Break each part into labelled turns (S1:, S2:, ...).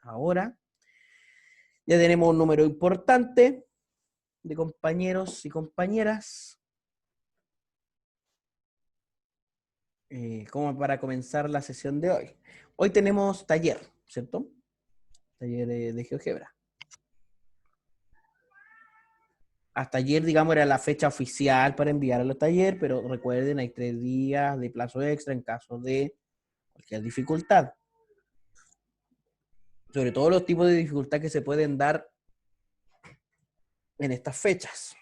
S1: Ahora ya tenemos un número importante de compañeros y compañeras como para comenzar la sesión de hoy. Hoy tenemos taller, ¿cierto? Taller de GeoGebra. Hasta ayer, digamos, era la fecha oficial para enviar a los talleres, pero recuerden, hay 3 días de plazo extra en caso de cualquier dificultad. Sobre todo los tipos de dificultad que se pueden dar en estas fechas.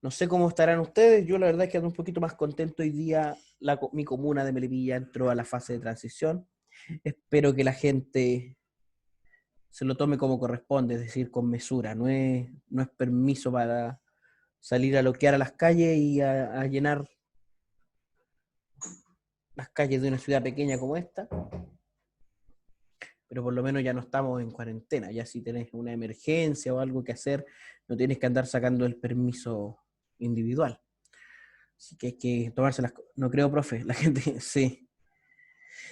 S1: No sé cómo estarán ustedes, yo la verdad es que ando un poquito más contento hoy día. Mi comuna de Melipilla entró a la fase de transición. Espero que la gente se lo tome como corresponde, es decir, con mesura. No es permiso para salir a loquear a las calles y a llenar las calles de una ciudad pequeña como esta. Pero por lo menos ya no estamos en cuarentena. Ya si tenés una emergencia o algo que hacer, no tienes que andar sacando el permiso individual. Así que hay que tomarse las cosas. No creo, profe. La gente, sí.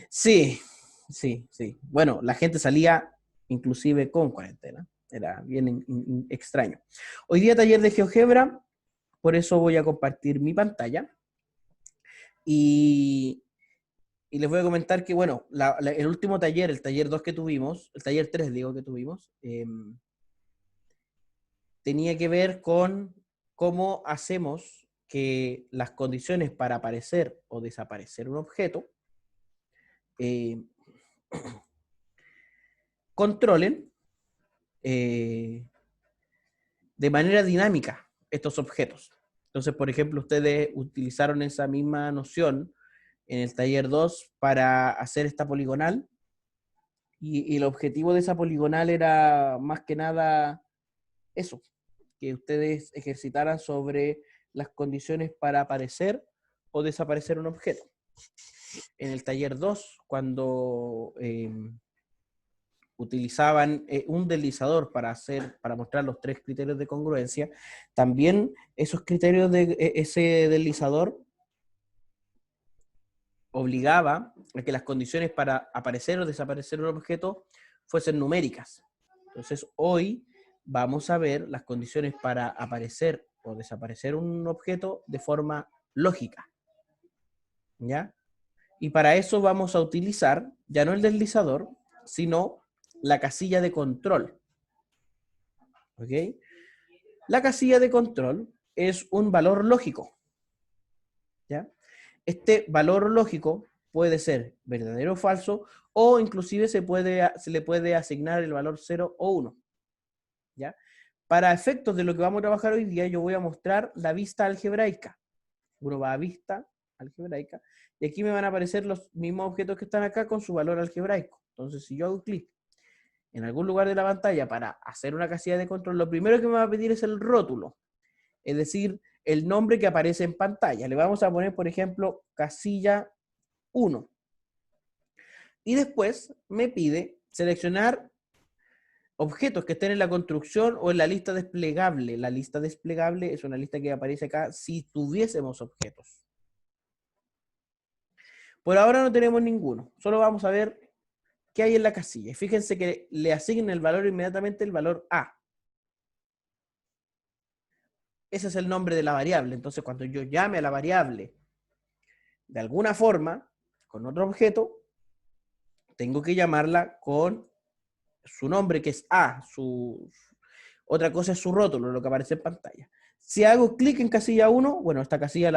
S1: Sí, sí, sí. Bueno, la gente salía inclusive con cuarentena. Era bien extraño. Hoy día taller de GeoGebra, por eso voy a compartir mi pantalla. Y les voy a comentar que, bueno, el último taller, el taller 2 que tuvimos, el taller 3 digo que tuvimos, tenía que ver con cómo hacemos que las condiciones para aparecer o desaparecer un objeto controlen de manera dinámica estos objetos. Entonces, por ejemplo, ustedes utilizaron esa misma noción en el taller 2 para hacer esta poligonal, y el objetivo de esa poligonal era más que nada eso, que ustedes ejercitaran sobre las condiciones para aparecer o desaparecer un objeto. En el taller 2, cuando utilizaban un deslizador para mostrar los 3 criterios de congruencia, también esos criterios de ese deslizador obligaba a que las condiciones para aparecer o desaparecer un objeto fuesen numéricas. Entonces, hoy vamos a ver las condiciones para aparecer o desaparecer un objeto de forma lógica, ¿ya? Y para eso vamos a utilizar ya no el deslizador, sino la casilla de control, ¿ok? La casilla de control es un valor lógico, ¿ya? Este valor lógico puede ser verdadero o falso, o inclusive se le puede asignar el valor 0 o 1, ¿ya? Para efectos de lo que vamos a trabajar hoy día, yo voy a mostrar la vista algebraica. Uno va a vista algebraica, y aquí me van a aparecer los mismos objetos que están acá con su valor algebraico. Entonces, si yo hago clic en algún lugar de la pantalla para hacer una casilla de control, lo primero que me va a pedir es el rótulo, es decir, el nombre que aparece en pantalla. Le vamos a poner, por ejemplo, casilla 1. Y después me pide seleccionar objetos que estén en la construcción o en la lista desplegable. La lista desplegable es una lista que aparece acá si tuviésemos objetos. Por ahora no tenemos ninguno. Solo vamos a ver qué hay en la casilla. Fíjense que le asignen el valor inmediatamente, el valor A. Ese es el nombre de la variable. Entonces, cuando yo llame a la variable de alguna forma, con otro objeto, tengo que llamarla con su nombre, que es A. Otra cosa es su rótulo, lo que aparece en pantalla. Si hago clic en casilla 1, bueno, esta casilla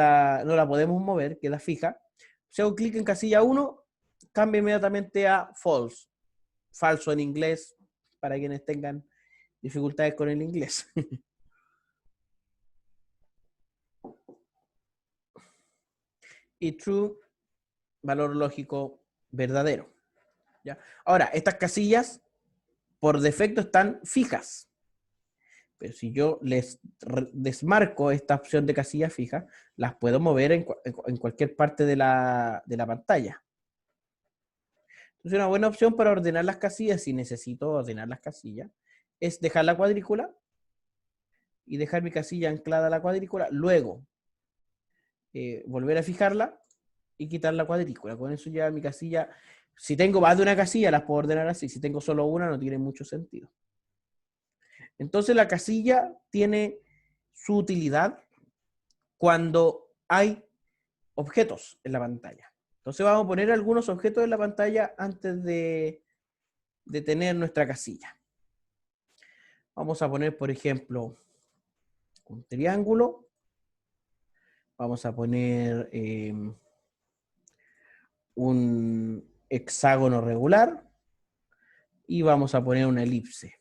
S1: no la podemos mover, queda fija. Si hago clic en casilla 1, cambia inmediatamente a false. Falso en inglés, para quienes tengan dificultades con el inglés. Y true, valor lógico verdadero, ¿ya? Ahora, estas casillas por defecto están fijas, pero si yo les desmarco esta opción de casilla fija, las puedo mover en cualquier parte de la pantalla. Entonces, una buena opción para ordenar las casillas, si necesito ordenar las casillas, es dejar la cuadrícula y dejar mi casilla anclada a la cuadrícula, luego volver a fijarla y quitar la cuadrícula. Con eso ya mi casilla Si tengo más de una casilla, las puedo ordenar así. Si tengo solo una, no tiene mucho sentido. Entonces la casilla tiene su utilidad cuando hay objetos en la pantalla. Entonces vamos a poner algunos objetos en la pantalla antes de tener nuestra casilla. Vamos a poner, por ejemplo, un triángulo. Vamos a poner un hexágono regular. Y vamos a poner una elipse.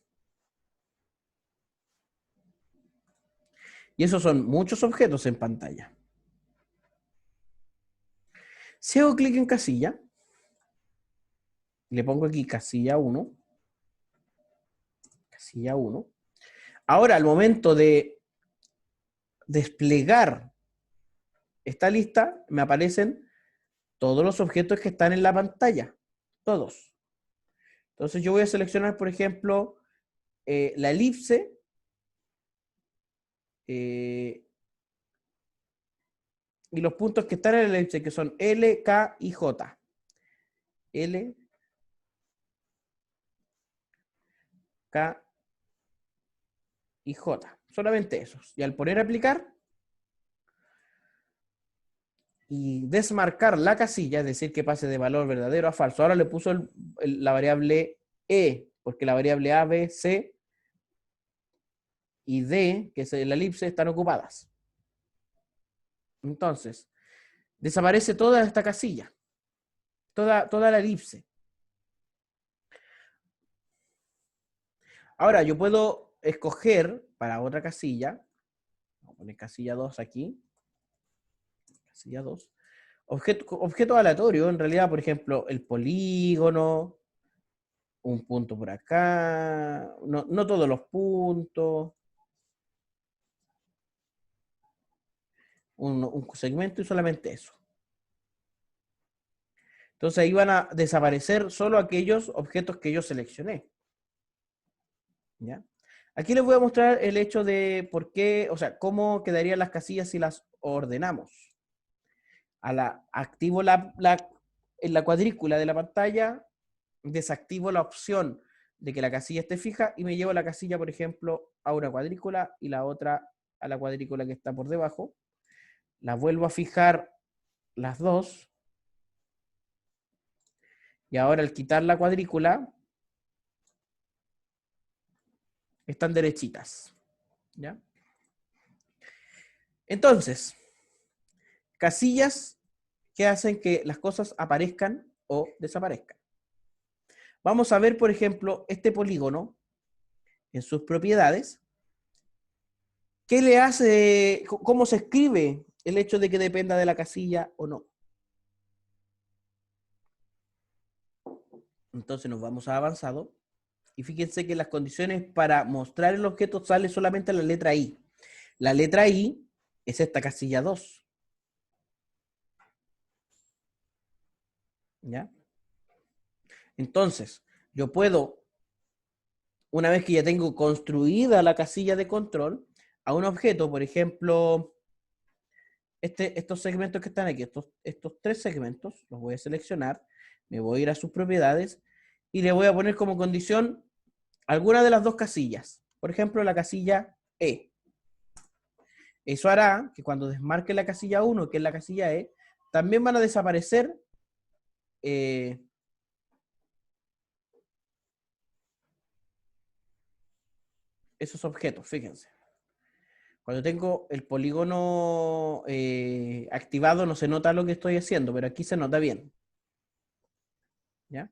S1: Y esos son muchos objetos en pantalla. Si hago clic en casilla, le pongo aquí casilla 1. Casilla 1. Ahora, al momento de desplegar esta lista, me aparecen todos los objetos que están en la pantalla. Todos. Entonces yo voy a seleccionar, por ejemplo, la elipse. Y los puntos que están en la elipse, que son L, K y J. L, K y J. Solamente esos. Y al poner aplicar y desmarcar la casilla, es decir, que pase de valor verdadero a falso. Ahora le puso la variable E, porque la variable A, B, C y D, que es la elipse, están ocupadas. Entonces, desaparece toda esta casilla. Toda la elipse. Ahora, yo puedo escoger para otra casilla. Vamos a poner casilla 2 aquí. Casilla 2. Objeto aleatorio, en realidad, por ejemplo, el polígono, un punto por acá, no todos los puntos, un segmento y solamente eso. Entonces ahí van a desaparecer solo aquellos objetos que yo seleccioné. ¿Ya? Aquí les voy a mostrar el hecho de por qué, o sea, cómo quedarían las casillas si las ordenamos. Activo en la cuadrícula de la pantalla, desactivo la opción de que la casilla esté fija y me llevo la casilla, por ejemplo, a una cuadrícula y la otra a la cuadrícula que está por debajo. Las vuelvo a fijar las dos. Y ahora al quitar la cuadrícula, están derechitas. ¿Ya? Entonces, casillas que hacen que las cosas aparezcan o desaparezcan. Vamos a ver, por ejemplo, este polígono en sus propiedades. ¿Qué le hace, cómo se escribe el hecho de que dependa de la casilla o no? Entonces nos vamos a avanzado. Y fíjense que las condiciones para mostrar el objeto sale solamente la letra I. La letra I es esta casilla 2. ¿Ya? Entonces, yo puedo, una vez que ya tengo construida la casilla de control, a un objeto, por ejemplo, estos segmentos que están aquí, estos tres segmentos, los voy a seleccionar, me voy a ir a sus propiedades y le voy a poner como condición alguna de las dos casillas. Por ejemplo, la casilla E. Eso hará que cuando desmarque la casilla 1, que es la casilla E, también van a desaparecer esos objetos, fíjense. Cuando tengo el polígono activado no se nota lo que estoy haciendo, pero aquí se nota bien. ¿Ya?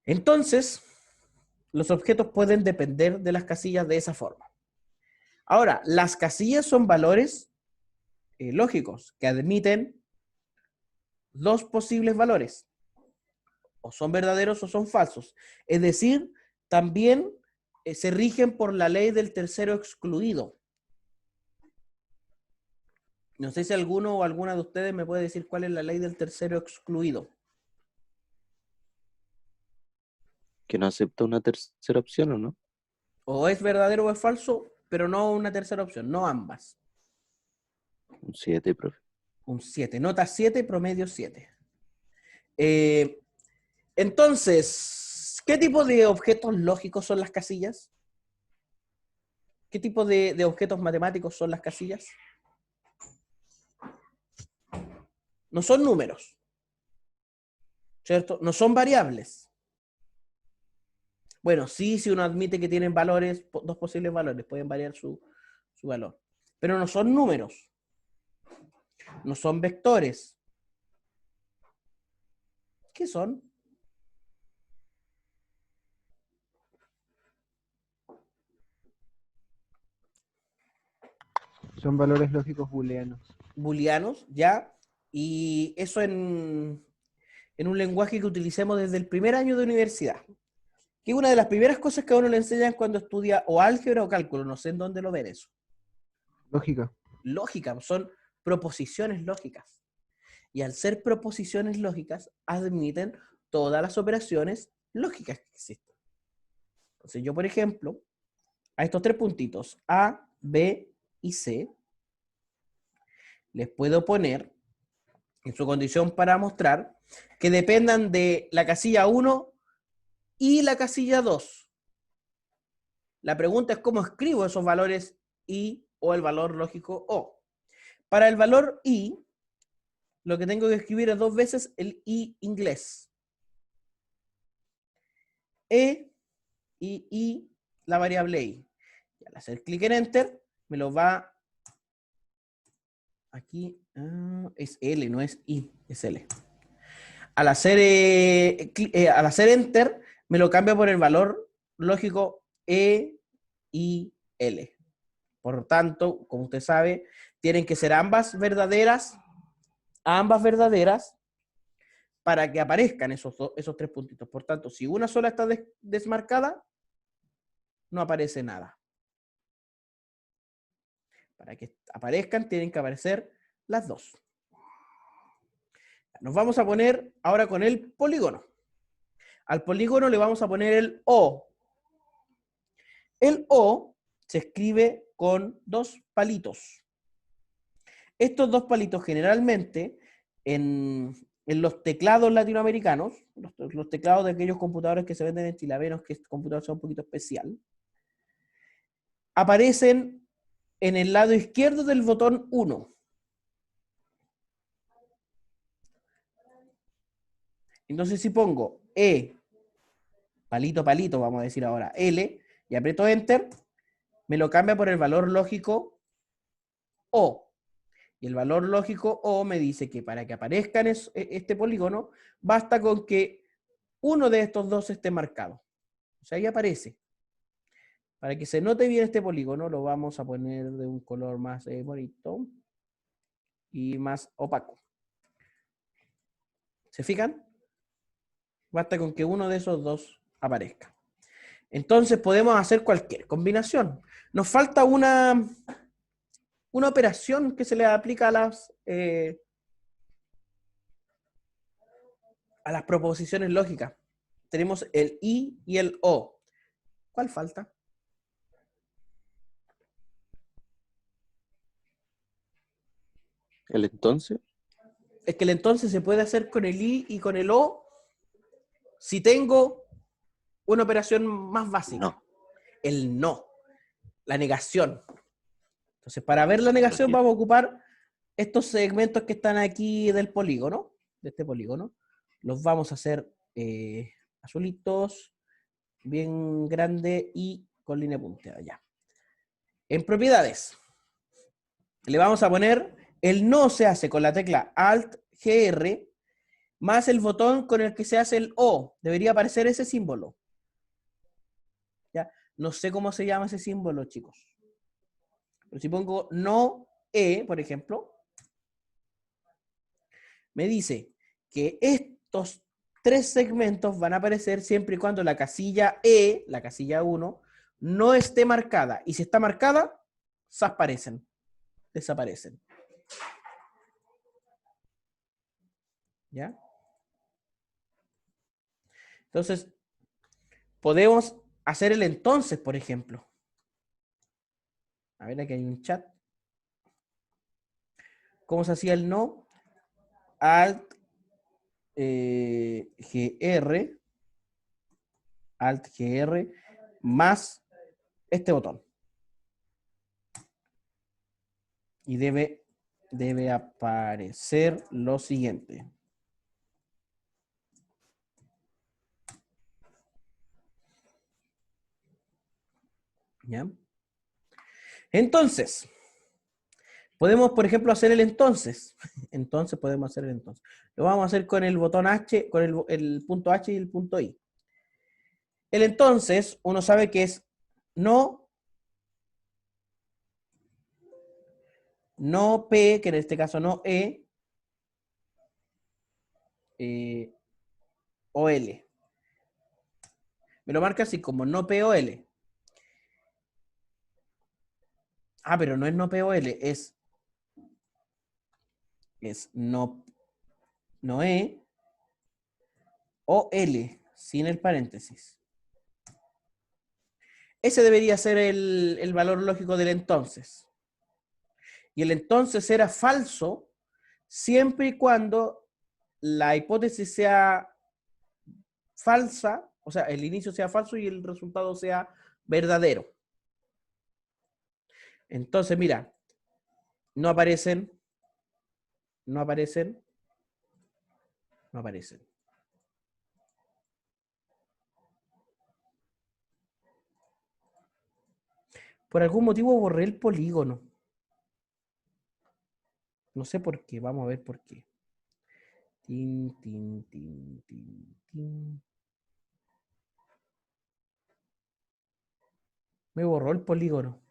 S1: Entonces, los objetos pueden depender de las casillas de esa forma. Ahora, las casillas son valores lógicos que admiten dos posibles valores. O son verdaderos o son falsos. Es decir, también se rigen por la ley del tercero excluido. No sé si alguno o alguna de ustedes me puede decir cuál es la ley del tercero excluido.
S2: Que no acepta una tercera opción, ¿o no?
S1: O es verdadero o es falso, pero no una tercera opción, no ambas.
S2: Un 7, profe.
S1: Un 7, nota 7, promedio 7. Entonces, ¿qué tipo de objetos lógicos son las casillas? ¿Qué tipo de objetos matemáticos son las casillas? No son números, ¿cierto? No son variables. Bueno, sí, si uno admite que tienen valores, dos posibles valores, pueden variar su valor. Pero no son números, no son vectores. ¿Qué son?
S3: Son valores lógicos booleanos.
S1: Booleanos, ¿ya? Y eso en un lenguaje que utilicemos desde el primer año de universidad. Que es una de las primeras cosas que a uno le enseñan cuando estudia o álgebra o cálculo, no sé en dónde lo ven eso.
S3: Lógica.
S1: Lógica, son proposiciones lógicas. Y al ser proposiciones lógicas, admiten todas las operaciones lógicas que existen. Entonces yo, por ejemplo, a estos tres puntitos, A, B y C, les puedo poner en su condición para mostrar que dependan de la casilla 1 y la casilla 2. La pregunta es cómo escribo esos valores I o el valor lógico O. Para el valor I, lo que tengo que escribir es dos veces el I inglés. E y I, la variable I. Y al hacer clic en Enter, me lo va... Aquí es L, no es I, es L. Al hacer Enter, me lo cambia por el valor lógico E, I, L. Por tanto, como usted sabe, tienen que ser ambas verdaderas para que aparezcan esos tres puntitos. Por tanto, si una sola está desmarcada, no aparece nada. Para que aparezcan, tienen que aparecer las dos. Nos vamos a poner ahora con el polígono. Al polígono le vamos a poner el O. El O se escribe con dos palitos. Estos dos palitos generalmente en los teclados latinoamericanos, los teclados de aquellos computadores que se venden en Chile, a menos que este computador sea un poquito especial, aparecen en el lado izquierdo del botón 1. Entonces si pongo E, palito, palito, vamos a decir ahora, L, y aprieto Enter, me lo cambia por el valor lógico O. Y el valor lógico O me dice que para que aparezca en este polígono, basta con que uno de estos dos esté marcado. O sea, ahí aparece. Para que se note bien este polígono, lo vamos a poner de un color más bonito y más opaco. ¿Se fijan? Basta con que uno de esos dos aparezca. Entonces podemos hacer cualquier combinación. Nos falta una operación que se le aplica a las proposiciones lógicas. Tenemos el I y el O. ¿Cuál falta?
S2: ¿El entonces?
S1: Es que el entonces se puede hacer con el I y con el O si tengo una operación más básica.
S2: No.
S1: El no. La negación. Entonces, para ver la negación
S2: Entiendo.
S1: vamos a ocupar estos segmentos que están aquí del polígono, de este polígono. Los vamos a hacer azulitos, bien grande y con línea punteada. Ya. En propiedades, le vamos a poner el no se hace con la tecla Alt GR más el botón con el que se hace el O. Debería aparecer ese símbolo. ¿Ya? No sé cómo se llama ese símbolo, chicos. Pero si pongo no E, por ejemplo, me dice que estos tres segmentos van a aparecer siempre y cuando la casilla E, la casilla 1, no esté marcada. Y si está marcada, desaparecen. ¿Ya? Entonces, podemos hacer el entonces, por ejemplo. A ver, aquí hay un chat. ¿Cómo se hacía el no? Alt GR, Alt GR, más este botón. Y debe aparecer lo siguiente. ¿Ya? Entonces, podemos, por ejemplo, hacer el entonces. Entonces podemos hacer el entonces. Lo vamos a hacer con el botón H, con el punto H y el punto I. El entonces, uno sabe que es no P, que en este caso no o L. Me lo marca así como no P o L. Ah, pero no P o L, es no o L, sin el paréntesis. Ese debería ser el valor lógico del entonces. Y el entonces era falso siempre y cuando la hipótesis sea falsa, o sea, el inicio sea falso y el resultado sea verdadero. Entonces, mira, no aparecen, no aparecen, no aparecen. Por algún motivo borré el polígono. No sé por qué, vamos a ver por qué. Tin, tin, tin, tin, tin. Me borró el polígono.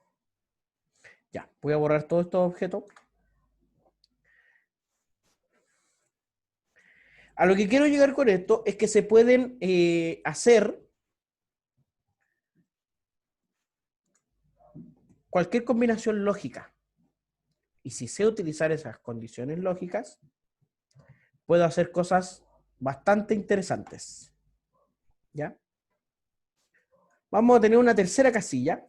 S1: Ya, voy a borrar todos estos objetos. A lo que quiero llegar con esto es que se pueden hacer cualquier combinación lógica. Y si sé utilizar esas condiciones lógicas, puedo hacer cosas bastante interesantes. ¿Ya? Vamos a tener una tercera casilla.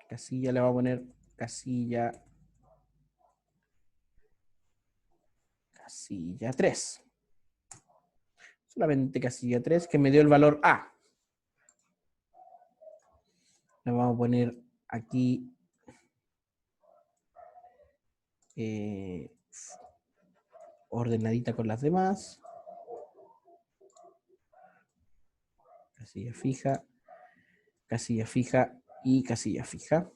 S1: Casilla le voy a poner casilla 3. Solamente casilla 3 que me dio el valor A. Le vamos a poner aquí ordenadita con las demás. Casilla fija y casilla fija.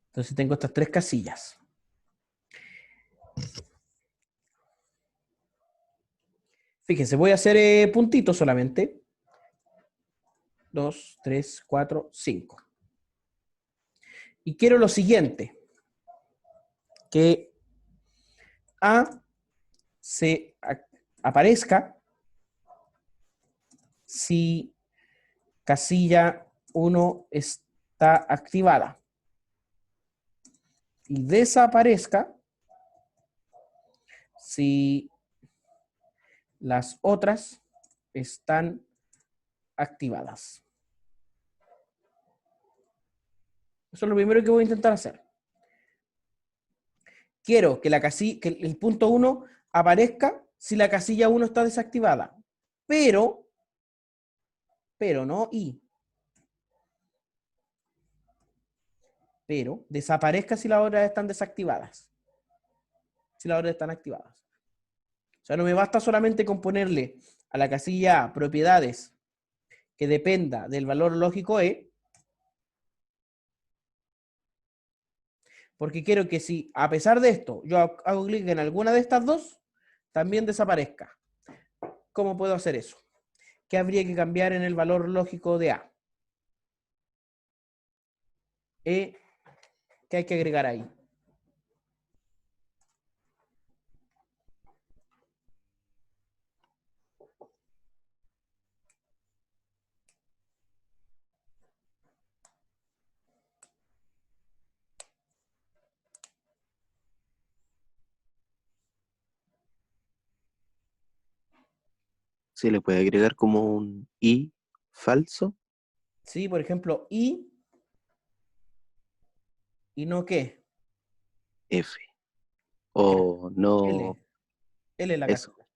S1: Entonces tengo estas tres casillas. Fíjense, voy a hacer puntitos solamente. 2, 3, 4, 5. Y quiero lo siguiente. Que A se aparezca si casilla 1 está activada. Y desaparezca si las otras están activadas. Eso es lo primero que voy a intentar hacer. Quiero que que el punto 1 aparezca si la casilla 1 está desactivada. Pero no y. Pero desaparezca si las otras están desactivadas. Si las otras están activadas. O sea, no me basta solamente con ponerle a la casilla A propiedades que dependa del valor lógico E, porque quiero que si, a pesar de esto, yo hago clic en alguna de estas dos, también desaparezca. ¿Cómo puedo hacer eso? ¿Qué habría que cambiar en el valor lógico de A? ¿Qué hay que agregar ahí?
S2: Se le puede agregar como un i falso.
S1: Sí, por ejemplo, I ¿Y no qué?
S2: F. O no,
S1: L. L es la
S2: eso,
S1: casilla.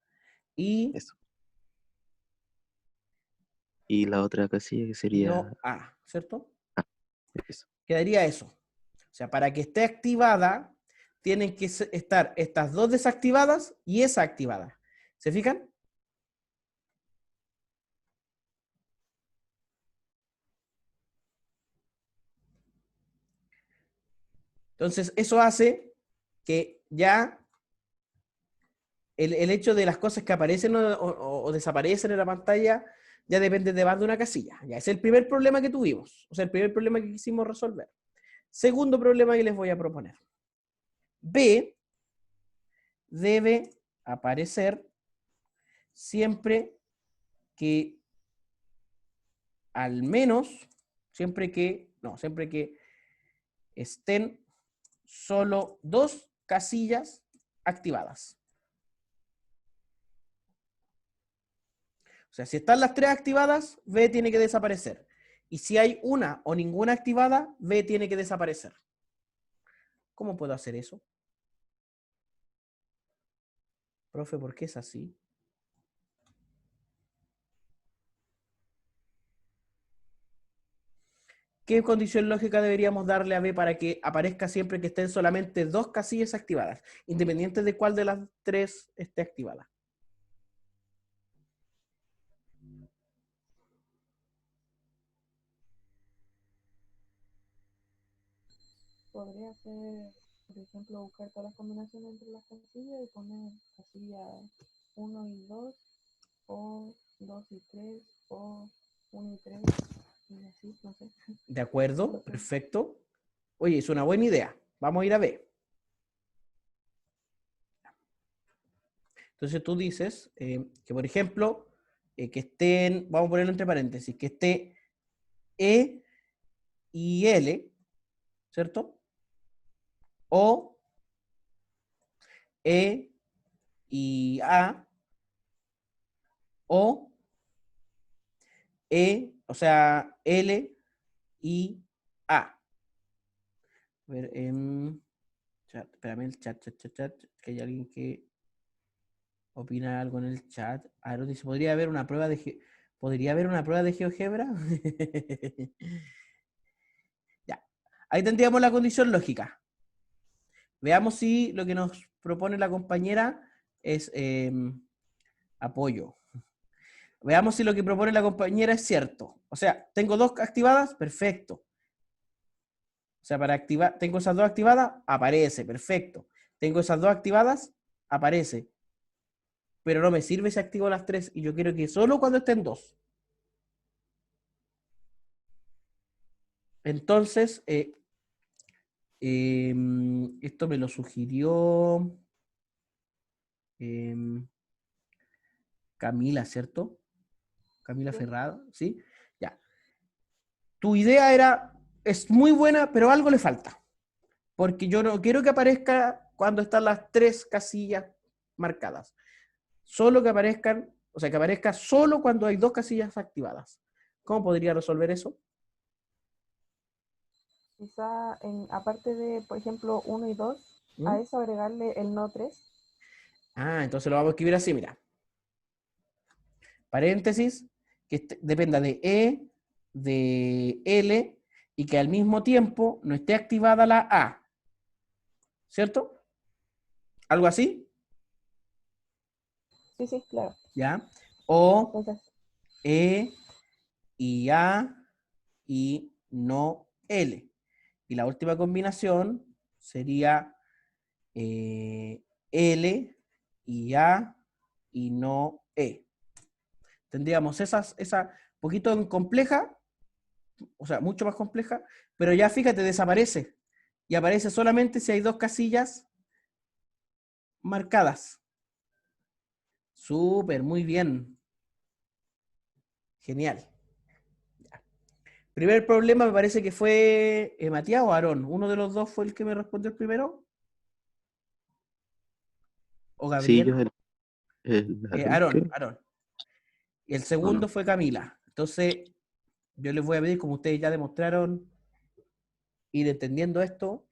S1: Y
S2: eso. Y la otra casilla que sería
S1: no A, ¿cierto?
S2: eso.
S1: Quedaría eso. O sea, para que esté activada, tienen que estar estas dos desactivadas y esa activada. ¿Se fijan? Entonces, eso hace que ya el hecho de las cosas que aparecen o desaparecen en la pantalla ya depende de más de una casilla. Ya, ese es el primer problema que tuvimos. O sea, el primer problema que quisimos resolver. Segundo problema que les voy a proponer. B debe aparecer siempre que al menos, siempre que estén solo dos casillas activadas. O sea, si están las tres activadas, B tiene que desaparecer. Y si hay una o ninguna activada, B tiene que desaparecer. ¿Cómo puedo hacer eso? Profe, ¿por qué es así? ¿Qué condición lógica deberíamos darle a B para que aparezca siempre que estén solamente dos casillas activadas, independiente de cuál de las tres esté activada?
S4: Podría ser, por ejemplo, buscar todas las combinaciones entre las casillas y poner casilla 1 y 2, o 2 y 3, o 1 y 3, y así, no sé.
S1: ¿De acuerdo? Perfecto. Oye, es una buena idea. Vamos a ir a B. Entonces tú dices que, por ejemplo, que estén, vamos a ponerlo entre paréntesis, que esté E y L, ¿cierto? O E y A, o E, o sea, L y A. A ver, chat, espérame, el chat, que hay alguien que opina algo en el chat. Aaron dice, ¿podría haber una prueba de GeoGebra? Ya. Ahí tendríamos la condición lógica. Veamos si lo que nos propone la compañera es apoyo. Veamos si lo que propone la compañera es cierto. O sea, tengo dos activadas, perfecto. O sea, para activar, tengo esas dos activadas, aparece, perfecto. Tengo esas dos activadas, aparece. Pero no me sirve si activo las tres y yo quiero que solo cuando estén dos. Entonces, esto me lo sugirió Camila, ¿cierto? Camila
S4: Sí.
S1: Ferrado, ¿sí? Ya. Tu idea es muy buena, pero algo le falta. Porque yo no quiero que aparezca cuando están las tres casillas marcadas. Solo que aparezcan, o sea, que aparezca solo cuando hay dos casillas activadas. ¿Cómo podría resolver eso?
S4: Quizá, aparte de, por ejemplo, 1 y 2,
S1: ¿Mm?
S4: a eso agregarle el no 3.
S1: Ah, entonces lo vamos a escribir así, mira. Paréntesis, que dependa de E, de L, y que al mismo tiempo no esté activada la A. ¿Cierto? ¿Algo así?
S4: Sí, sí, claro.
S1: ¿Ya? O
S4: Entonces,
S1: E y A y no L. Y la última combinación sería L y A y no E. Tendríamos esa poquito compleja, o sea, mucho más compleja, pero ya fíjate, desaparece. Y aparece solamente si hay dos casillas marcadas. Súper, muy bien. Genial. Primer problema me parece que fue Matías o Aarón. ¿Uno de los dos fue el que me respondió el primero? ¿O
S2: Sí,
S1: Gabriel?
S2: yo el Aarón,
S1: Aarón,
S2: creo.
S1: Aarón. Y el
S2: ¿O
S1: segundo
S2: no?
S1: fue Camila. Entonces, yo les voy a pedir, como ustedes ya demostraron ir entendiendo esto,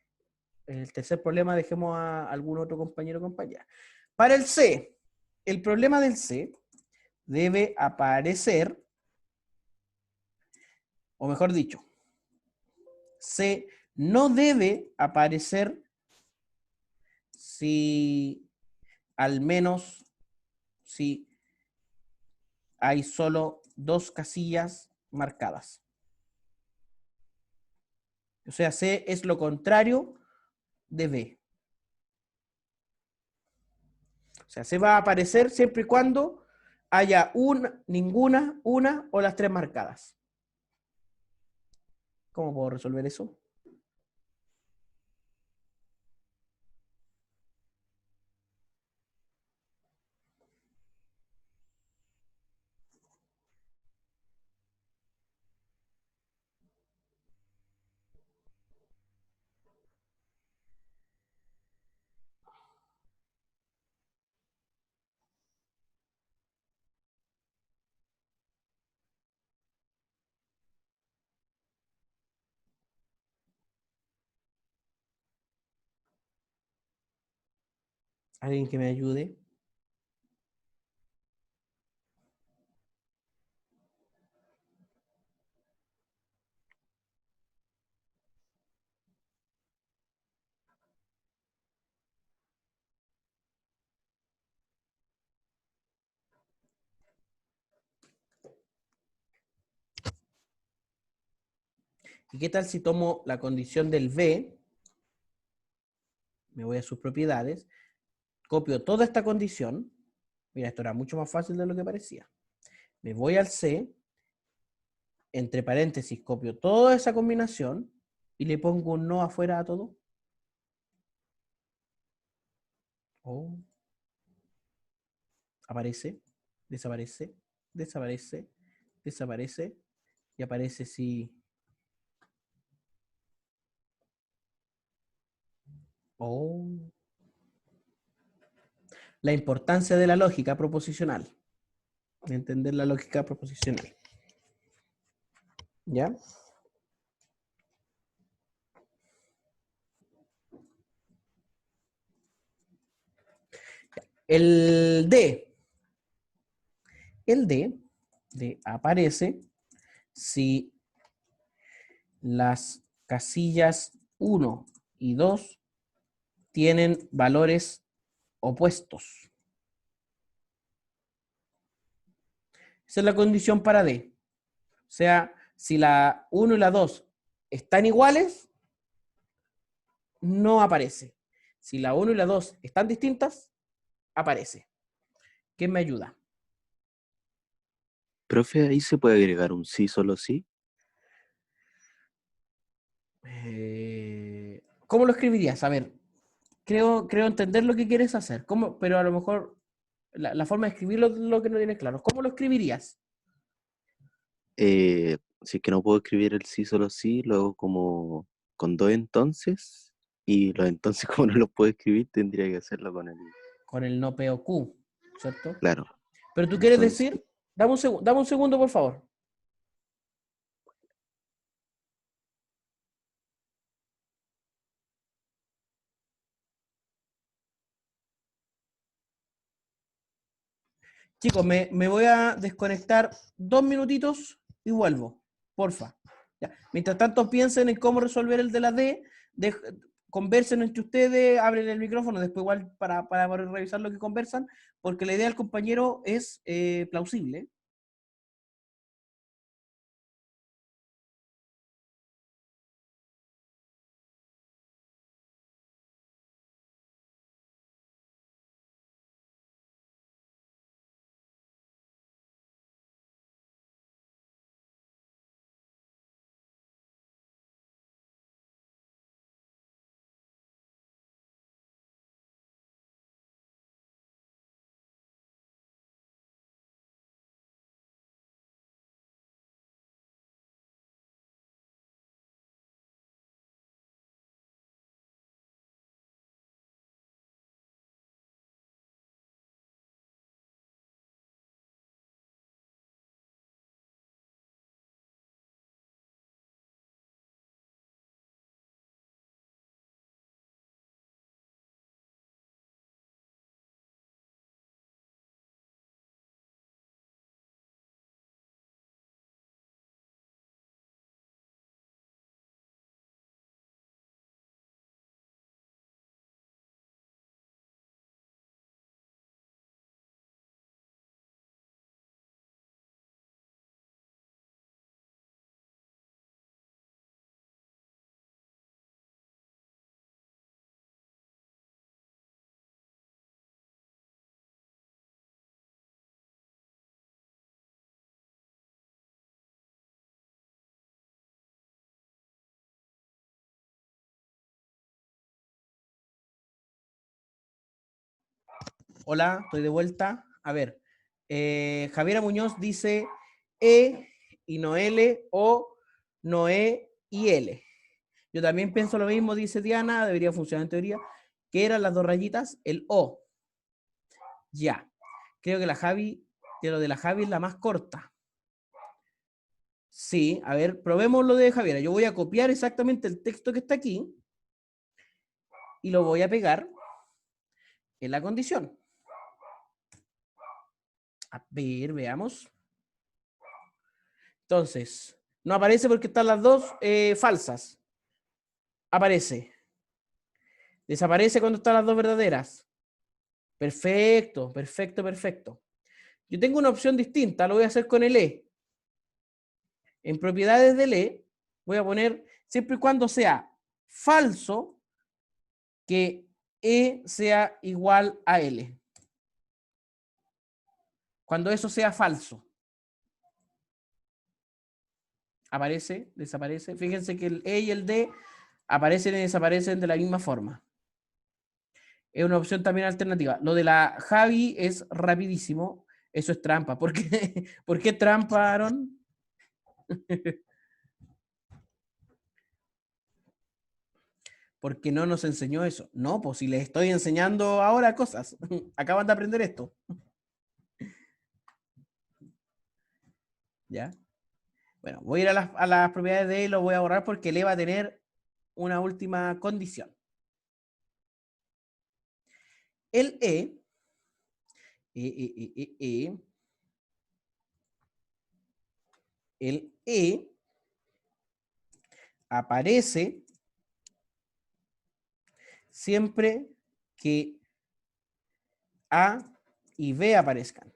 S1: el tercer problema dejemos a algún otro compañero o compañera. Para el C, el problema del C debe aparecer, o mejor dicho, C no debe aparecer si al menos si hay solo 2 casillas marcadas. O sea, C es lo contrario de B. O sea, C va a aparecer siempre y cuando haya una, ninguna, una o las 3 marcadas. ¿Cómo puedo resolver eso? ¿Alguien que me ayude? ¿Y qué tal si tomo la condición del B? Me voy a sus propiedades, copio toda esta condición. Mira, esto era mucho más fácil de lo que parecía. Me voy al C, entre paréntesis, copio toda esa combinación y le pongo un no afuera a todo. Oh, aparece, desaparece, desaparece, desaparece y aparece si... Oh. La importancia de la lógica proposicional. De entender la lógica proposicional. ¿Ya? El D. El D aparece si las casillas 1 y 2 tienen valores opuestos. Esa es la condición para D. O sea, si la 1 y la 2 están iguales, no aparece. Si la 1 y la 2 están distintas, aparece. ¿Quién me ayuda?
S2: Profe, ahí se puede agregar un sí, solo sí.
S1: ¿Cómo lo escribirías? A ver, creo entender lo que quieres hacer. ¿Cómo? Pero a lo mejor la forma de escribirlo es lo que no tienes claro. ¿Cómo lo escribirías?
S2: Si es que no puedo escribir el sí, solo sí, lo hago como con dos entonces. Y los entonces, como no los puedo escribir, tendría que hacerlo con el.
S1: Con el no P o Q, ¿cierto?
S2: Claro.
S1: Pero tú quieres
S2: Entonces,
S1: decir, dame un segundo, por favor. Chicos, me voy a desconectar 2 minutitos y vuelvo, porfa. Ya. Mientras tanto, piensen en cómo resolver el de la D, conversen entre ustedes, abren el micrófono, después igual para poder revisar lo que conversan, porque la idea del compañero es plausible. Hola, estoy de vuelta. A ver, Javiera Muñoz dice E y no L o no E y L. Yo también pienso lo mismo, dice Diana, debería funcionar en teoría. ¿Qué eran las dos rayitas? El O. Ya. Creo que lo de la Javi es la más corta. Sí, a ver, probemos lo de Javiera. Yo voy a copiar exactamente el texto que está aquí y lo voy a pegar en la condición. A ver, veamos. Entonces, no aparece porque están las dos falsas. Aparece. Desaparece cuando están las dos verdaderas. Perfecto, perfecto, perfecto. Yo tengo una opción distinta, lo voy a hacer con el E. En propiedades del E, voy a poner, siempre y cuando sea falso, que E sea igual a L. Cuando eso sea falso. Aparece, desaparece. Fíjense que el E y el D aparecen y desaparecen de la misma forma. Es una opción también alternativa. Lo de la Javi es rapidísimo. Eso es trampa. ¿Por qué, ¿Por qué trampa, Aaron? Porque no nos enseñó eso. No, pues si les estoy enseñando ahora cosas. Acaban de aprender esto. ¿Ya? Bueno, voy a ir a las propiedades de E y lo voy a borrar porque le va a tener una última condición. El el E aparece siempre que A y B aparezcan.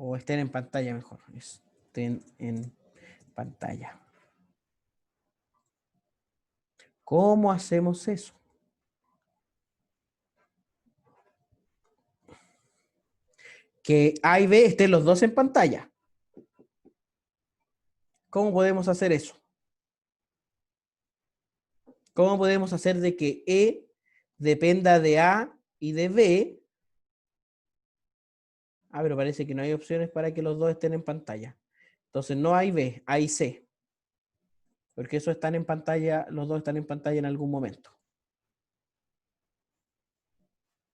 S1: O estén en pantalla mejor. Estén en pantalla. ¿Cómo hacemos eso? Que A y B estén los dos en pantalla. ¿Cómo podemos hacer eso? ¿Cómo podemos hacer de que E dependa de A y de B? Ah, pero parece que no hay opciones para que los dos estén en pantalla. Entonces no hay B, hay C. Porque eso están en pantalla, los dos están en pantalla en algún momento.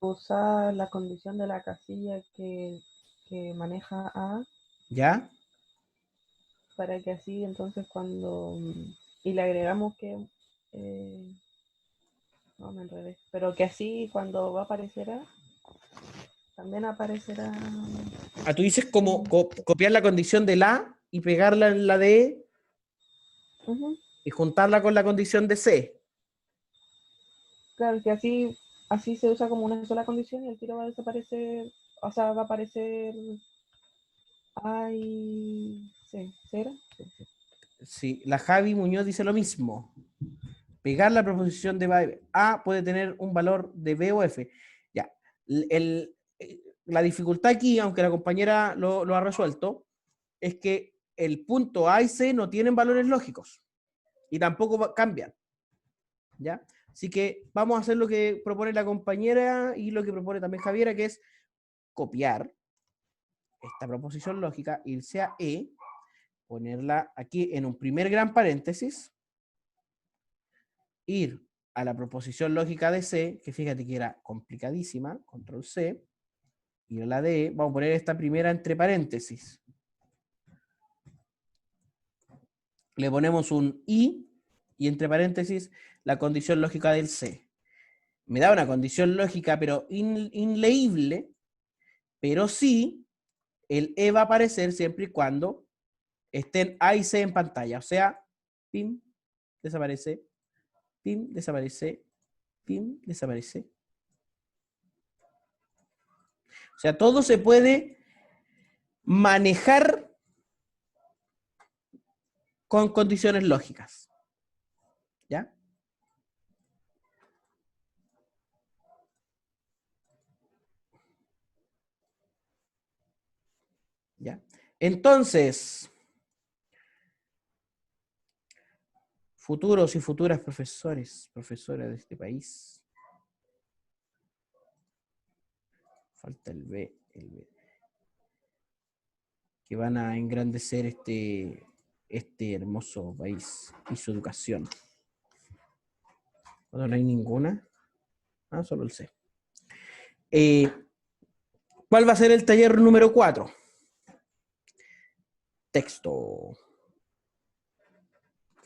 S4: Usa la condición de la casilla que maneja A
S1: ¿Ya?
S4: para que así entonces cuando... Y le agregamos que... no me enredé. Pero que así cuando va a aparecer A, también aparecerá...
S1: Ah, tú dices como copiar la condición de la y pegarla en la de E
S4: Ujú.
S1: y juntarla con la condición de C.
S4: Claro, que así se usa como una sola condición y el tiro va a desaparecer, o sea, va a aparecer ay, sí, ¿será? Sí, sí.
S1: Sí, la Javi Muñoz dice lo mismo. Pegar la proposición de A puede tener un valor de B o F. Ya. La dificultad aquí, aunque la compañera lo ha resuelto, es que el punto A y C no tienen valores lógicos y tampoco cambian. ¿Ya? Así que vamos a hacer lo que propone la compañera y lo que propone también Javiera, que es copiar esta proposición lógica, irse a E, ponerla aquí en un primer gran paréntesis, ir a la proposición lógica de C, que fíjate que era complicadísima, control C, ir a la de E, vamos a poner esta primera entre paréntesis. Le ponemos un I y entre paréntesis la condición lógica del C. Me da una condición lógica, pero inleíble, pero sí, el E va a aparecer siempre y cuando estén A y C en pantalla. O sea, pim, desaparece, pim, desaparece, pim, desaparece. O sea, todo se puede manejar con condiciones lógicas. ¿Ya? ¿Ya? Entonces, futuros y futuras profesores, profesoras de este país. Falta el B, que van a engrandecer este hermoso país y su educación. Cuando no hay ninguna. Ah, solo el C. ¿Cuál va a ser el taller número 4? Texto.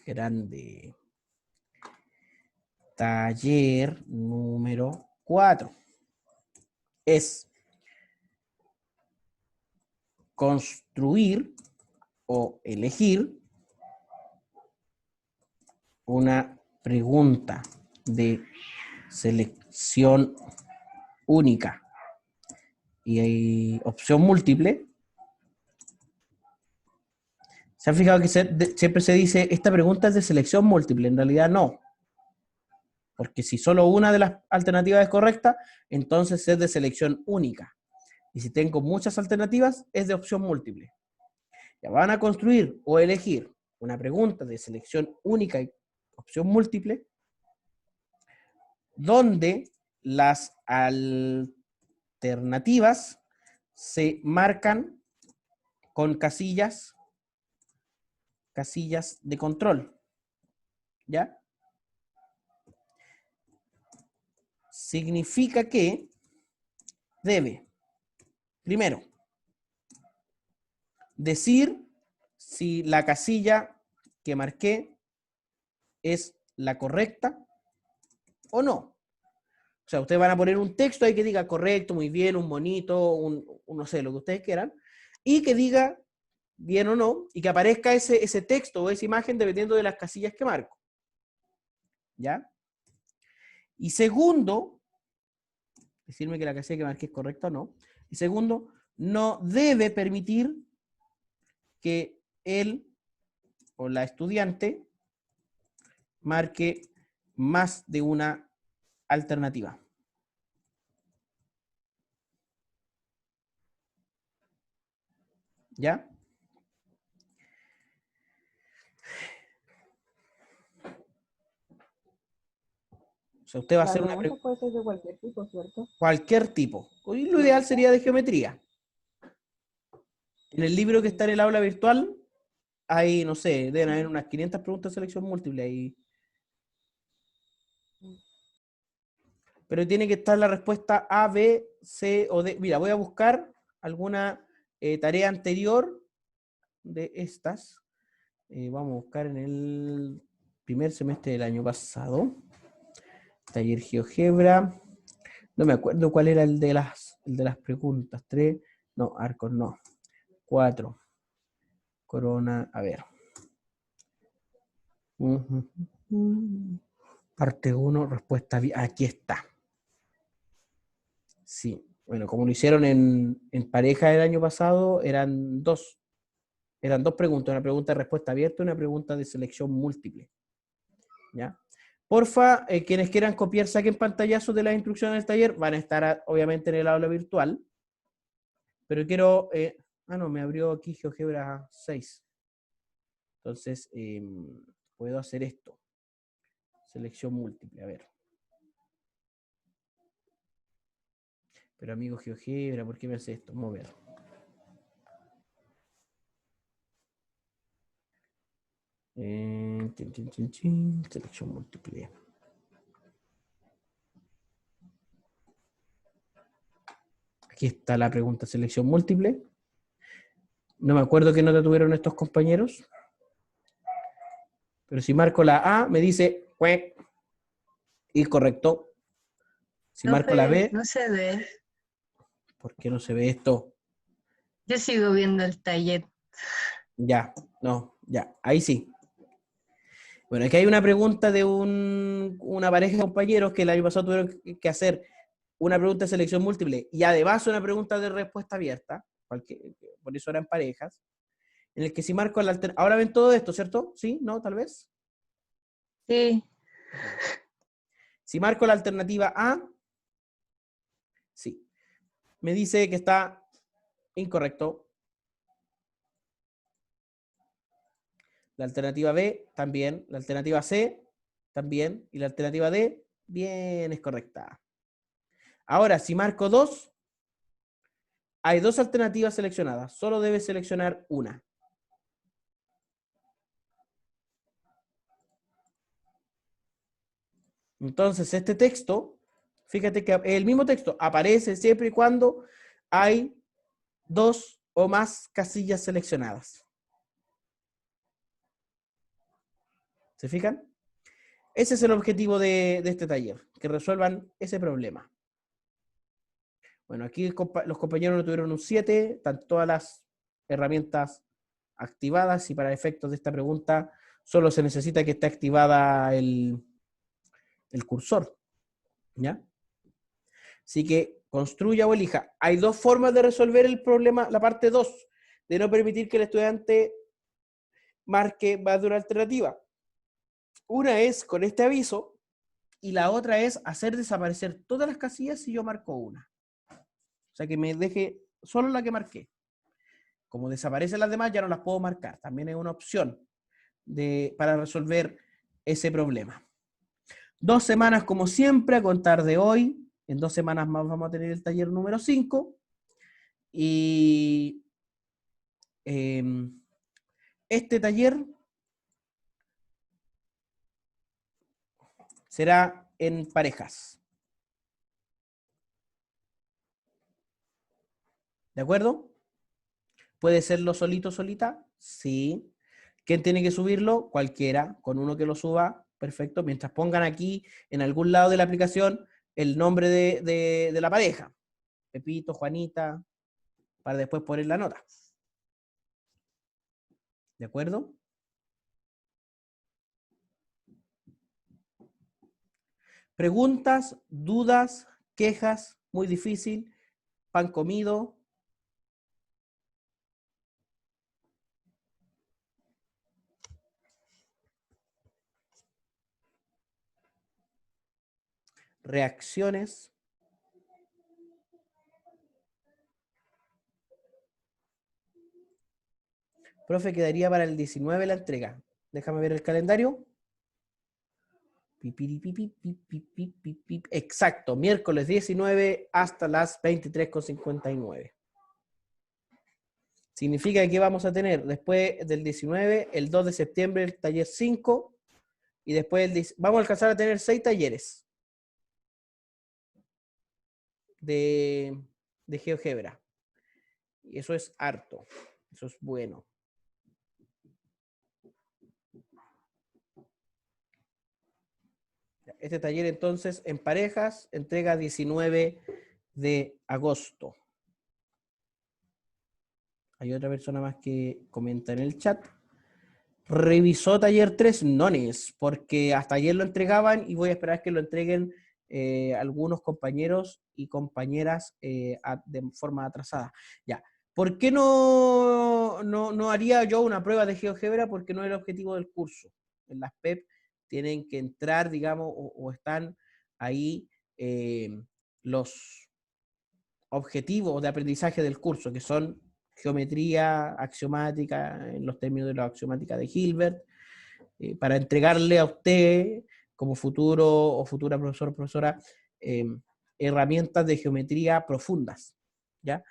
S1: Grande. Taller número 4. Es construir o elegir una pregunta de selección única y hay opción múltiple. ¿Se han fijado que siempre se dice esta pregunta es de selección múltiple? En realidad no. Porque si solo una de las alternativas es correcta, entonces es de selección única. Y si tengo muchas alternativas, es de opción múltiple. Ya van a construir o elegir una pregunta de selección única y opción múltiple, donde las alternativas se marcan con casillas de control. ¿Ya? Significa que debe, primero, decir si la casilla que marqué es la correcta o no. O sea, ustedes van a poner un texto ahí que diga correcto, muy bien, un bonito, un no sé, lo que ustedes quieran, y que diga bien o no, y que aparezca ese texto o esa imagen dependiendo de las casillas que marco. ¿Ya? Y segundo, decirme que la casilla que marqué es correcta o no. Y segundo, no debe permitir que él o la estudiante marque más de una alternativa. ¿Ya? O sea, usted va a
S4: La
S1: hacer una
S4: pregunta puede ser de cualquier tipo, ¿cierto?
S1: cualquier tipo. Hoy lo ideal sería de geometría. En el libro que está en el aula virtual, hay, no sé, deben haber unas 500 preguntas de selección múltiple ahí. Pero tiene que estar la respuesta A, B, C o D. Mira, voy a buscar alguna tarea anterior de estas. Vamos a buscar en el primer semestre del año pasado. Taller GeoGebra. No me acuerdo cuál era el de las preguntas. 3. No, arcos no. 4. Corona. A ver. Parte 1, respuesta B. Aquí está. Sí. Bueno, como lo hicieron en pareja el año pasado, eran dos preguntas. Una pregunta de respuesta abierta y una pregunta de selección múltiple. ¿Ya? Porfa, quienes quieran copiar, saquen pantallazos de las instrucciones del taller. Van a estar obviamente en el aula virtual. Pero quiero... no, me abrió aquí GeoGebra 6. Entonces, puedo hacer esto. Selección múltiple, a ver. Pero amigo GeoGebra, ¿por qué me hace esto? Mover. Selección múltiple. Aquí está la pregunta, selección múltiple. No me acuerdo qué nota tuvieron estos compañeros. Pero si marco la A, me dice incorrecto. Si marco la B,
S5: No se ve.
S1: ¿por qué no se ve esto?
S5: Yo sigo viendo el taller.
S1: Ya, no, ya, ahí sí. Bueno, aquí hay una pregunta de una pareja de compañeros que el año pasado tuvieron que hacer una pregunta de selección múltiple y además una pregunta de respuesta abierta, por eso eran parejas, en el que si marco la alternativa... Ahora ven todo esto, ¿cierto? ¿Sí? ¿No? Tal vez.
S5: Sí.
S1: Si marco la alternativa A, sí. Me dice que está incorrecto. La alternativa B, también. La alternativa C, también. Y la alternativa D, bien, es correcta. Ahora, si marco 2, hay 2 alternativas seleccionadas. Solo debes seleccionar una. Entonces, este texto, fíjate que el mismo texto aparece siempre y cuando hay 2 o más casillas seleccionadas. ¿Se fijan? Ese es el objetivo de este taller, que resuelvan ese problema. Bueno, aquí los compañeros no tuvieron un 7, están todas las herramientas activadas y para efectos de esta pregunta solo se necesita que esté activada el cursor. ¿Ya? Así que construya o elija. Hay 2 formas de resolver el problema, la parte 2, de no permitir que el estudiante marque más de una alternativa. Una es con este aviso y la otra es hacer desaparecer todas las casillas si yo marco una. O sea, que me deje solo la que marqué. Como desaparecen las demás, ya no las puedo marcar. También es una opción para resolver ese problema. 2 semanas como siempre, a contar de hoy. En 2 semanas más vamos a tener el taller número 5. Y este taller será en parejas. ¿De acuerdo? ¿Puede serlo solito, solita? Sí. ¿Quién tiene que subirlo? Cualquiera. Con uno que lo suba, perfecto. Mientras pongan aquí, en algún lado de la aplicación, el nombre de la pareja. Pepito, Juanita, para después poner la nota. ¿De acuerdo? Preguntas, dudas, quejas, muy difícil, pan comido. Reacciones. Profe, quedaría para el 19 la entrega. Déjame ver el calendario. Exacto, miércoles 19 hasta las 23:59. Significa que vamos a tener después del 19, el 2 de septiembre, el taller 5, y después vamos a alcanzar a tener 6 talleres de GeoGebra. Y eso es harto, eso es bueno. Este taller entonces en parejas, entrega 19 de agosto. Hay otra persona más que comenta en el chat. Revisó taller 3, nones, porque hasta ayer lo entregaban y voy a esperar que lo entreguen algunos compañeros y compañeras de forma atrasada. Ya. ¿Por qué no haría yo una prueba de GeoGebra? Porque no es el objetivo del curso. En las PEP tienen que entrar, digamos, o están ahí los objetivos de aprendizaje del curso, que son geometría axiomática, en los términos de la axiomática de Hilbert, para entregarle a usted, como futuro o futura profesor o profesora, herramientas de geometría profundas, ¿ya?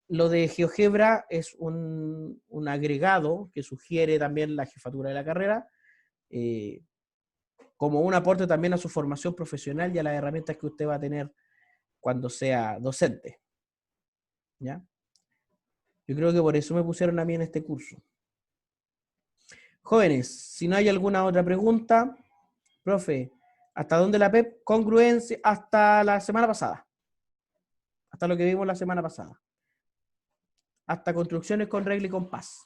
S1: Lo de GeoGebra es un agregado que sugiere también la jefatura de la carrera, como un aporte también a su formación profesional y a las herramientas que usted va a tener cuando sea docente, ¿ya? Yo creo que por eso me pusieron a mí en este curso. Jóvenes, si no hay alguna otra pregunta, profe, ¿hasta dónde la PEP? Congruencia hasta la semana pasada. Hasta lo que vimos la semana pasada. Hasta construcciones con regla y compás.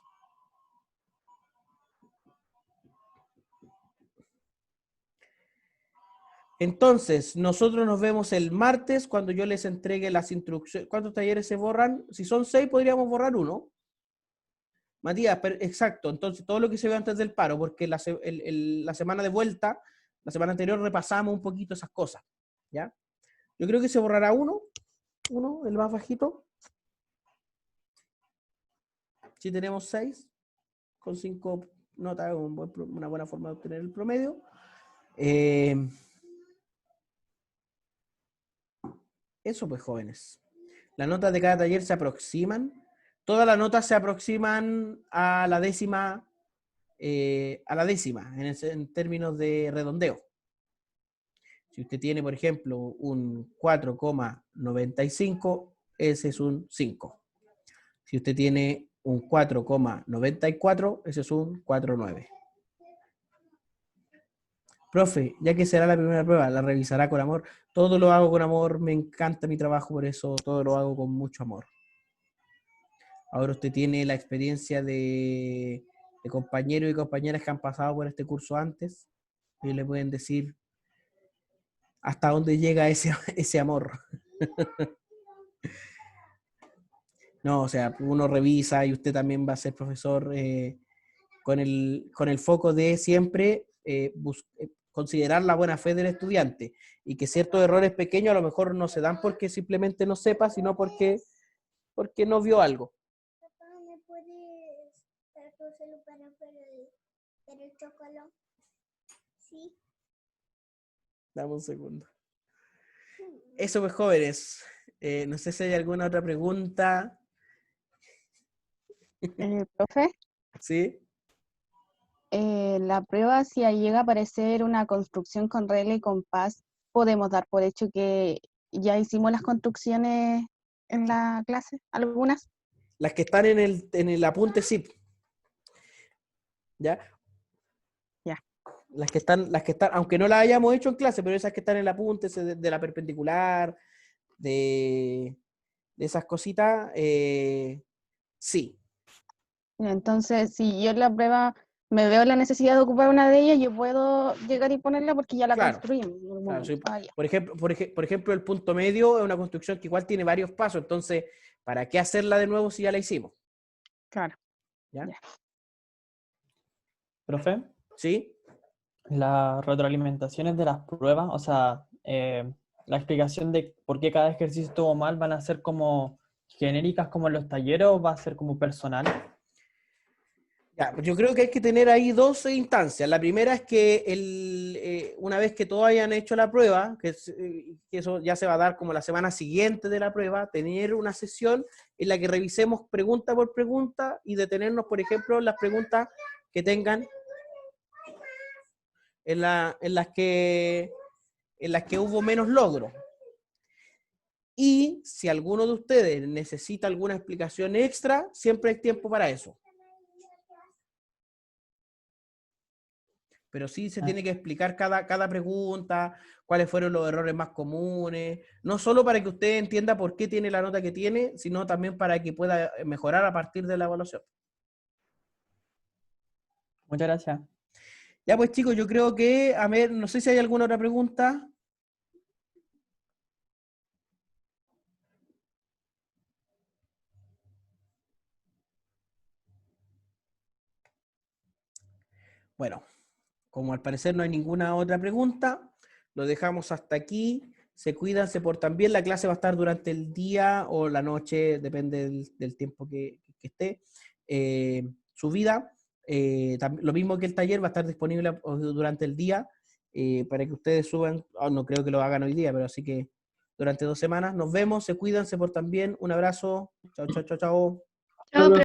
S1: Entonces, nosotros nos vemos el martes cuando yo les entregue las instrucciones. ¿Cuántos talleres se borran? Si son 6, podríamos borrar uno. Matías, exacto. Entonces, todo lo que se ve antes del paro, porque la semana de vuelta, la semana anterior repasamos un poquito esas cosas. ¿Ya? Yo creo que se borrará uno, el más bajito. Si tenemos 6, con 5 nota, es una buena forma de obtener el promedio. Eso pues, jóvenes. Las notas de cada taller se aproximan. Todas las notas se aproximan a la décima, en términos de redondeo. Si usted tiene, por ejemplo, un 4,95, ese es un 5. Si usted tiene un 4,94, ese es un 4,9. Profe, ya que será la primera prueba, ¿la revisará con amor? Todo lo hago con amor, me encanta mi trabajo, por eso todo lo hago con mucho amor. Ahora usted tiene la experiencia de compañeros y compañeras que han pasado por este curso antes, y le pueden decir hasta dónde llega ese amor. No, o sea, uno revisa y usted también va a ser profesor con el foco de siempre considerar la buena fe del estudiante y que ciertos errores pequeños a lo mejor no se dan porque simplemente no sepa, sino porque no vio algo.
S6: Papá, ¿me puedes dar tu celular para ver el chocolate? Sí.
S1: Dame un segundo. Eso pues, jóvenes. No sé si hay alguna otra pregunta.
S7: Profe,
S1: ¿Sí?
S7: la prueba, si ahí llega a aparecer una construcción con regla y compás, podemos dar por hecho que ya hicimos las construcciones en la clase, algunas.
S1: Las que están en el apunte zip. ¿Ya?
S7: Ya.
S1: Las que están, aunque no las hayamos hecho en clase, pero esas que están en el apunte de la perpendicular, de esas cositas, sí.
S7: Entonces, si yo en la prueba me veo la necesidad de ocupar una de ellas, yo puedo llegar y ponerla porque ya la
S1: Claro.
S7: construimos en algún
S1: Claro,
S7: momento.
S1: sí. Por ejemplo, el punto medio es una construcción que igual tiene varios pasos, entonces, ¿para qué hacerla de nuevo si ya la hicimos?
S7: Claro.
S1: ¿Ya?
S7: Ya.
S8: Profe,
S1: ¿Sí?
S8: las retroalimentaciones de las pruebas, o sea, la explicación de por qué cada ejercicio estuvo mal, ¿van a ser como genéricas como en los talleres o va a ser como personal?
S1: Ya, pues yo creo que hay que tener ahí dos instancias. La primera es que una vez que todos hayan hecho la prueba, que eso ya se va a dar como la semana siguiente de la prueba, tener una sesión en la que revisemos pregunta por pregunta y detenernos, por ejemplo, en las preguntas que tengan en las que hubo menos logros. Y si alguno de ustedes necesita alguna explicación extra, siempre hay tiempo para eso. Pero sí se tiene que explicar cada pregunta, cuáles fueron los errores más comunes, no solo para que usted entienda por qué tiene la nota que tiene, sino también para que pueda mejorar a partir de la evaluación.
S8: Muchas gracias.
S1: Ya pues, chicos, yo creo que, a ver, no sé si hay alguna otra pregunta. Bueno, como al parecer no hay ninguna otra pregunta, lo dejamos hasta aquí. Se cuidan, se portan bien. La clase va a estar durante el día o la noche, depende del tiempo que esté subida. Lo mismo que el taller va a estar disponible durante el día para que ustedes suban. No creo que lo hagan hoy día, pero así que durante 2 semanas. Nos vemos, se cuidan, se portan bien. Un abrazo. Chao, chao, chao, chao.
S5: Chao, profe.